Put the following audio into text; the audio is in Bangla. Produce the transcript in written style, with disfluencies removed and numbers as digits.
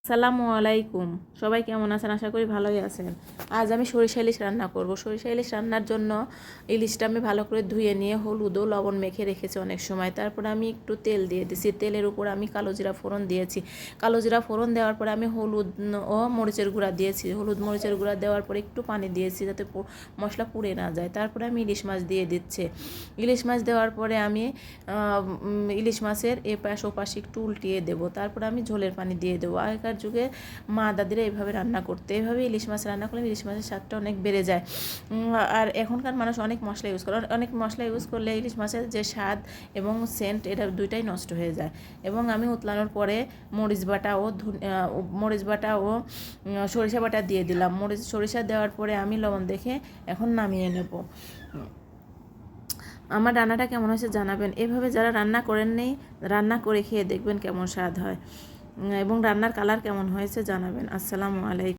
আসসালামু আলাইকুম। সবাই কেমন আছেন? আশা করি ভালোই আছেন। আজ আমি সরিষা ইলিশ রান্না করব। সরিষা ইলিশ রান্নার জন্য ইলিশটা আমি ভালো করে ধুয়ে নিয়ে হলুদ ও লবণ মেখে রেখেছি অনেক সময়। তারপরে আমি একটু তেল দিয়ে দিয়েছি। তেলের উপর আমি কালো জিরা ফোড়ন দিয়েছি। কালো জিরা ফোড়ন দেওয়ার পরে আমি হলুদ ও মরিচের গুঁড়া দিয়েছি। হলুদ মরিচের গুঁড়া দেওয়ার পরে একটু পানি দিয়েছি যাতে মশলা পুড়ে না যায়। তারপরে আমি ইলিশ মাছ দিয়ে দিচ্ছি। ইলিশ মাছ দেওয়ার পরে আমি ইলিশ মাছের এপাশ ওপাশ একটু উল্টিয়ে দেবো। তারপরে আমি ঝোলের পানি দিয়ে দেবো। আগেকার যুগে মা দাদিরা এইভাবে রান্না করতে, এইভাবে ইলিশ মাছ রান্না করলে ইলিশ মাছের স্বাদটা অনেক বেড়ে যায়। আর এখনকার মানুষ অনেক মশলা ইউজ করে, অনেক মশলা ইউজ করলে ইলিশ মাছের যে স্বাদ এবং সেন্ট এটা দুইটাই নষ্ট হয়ে যায়। এবং আমি উতলানোর পরে মরিচ বাটা ও সরিষা বাটা দিয়ে দিলাম। সরিষা দেওয়ার পরে আমি লবণ দেখে এখন নামিয়ে নেব। আমার রান্নাটা কেমন হয়েছে জানাবেন। এভাবে যারা রান্না করেননি রান্না করে খেয়ে দেখবেন কেমন স্বাদ হয়, এবং রান্নার কালার কেমন হয়েছে জানাবেন। আসসালামু আলাইকুম।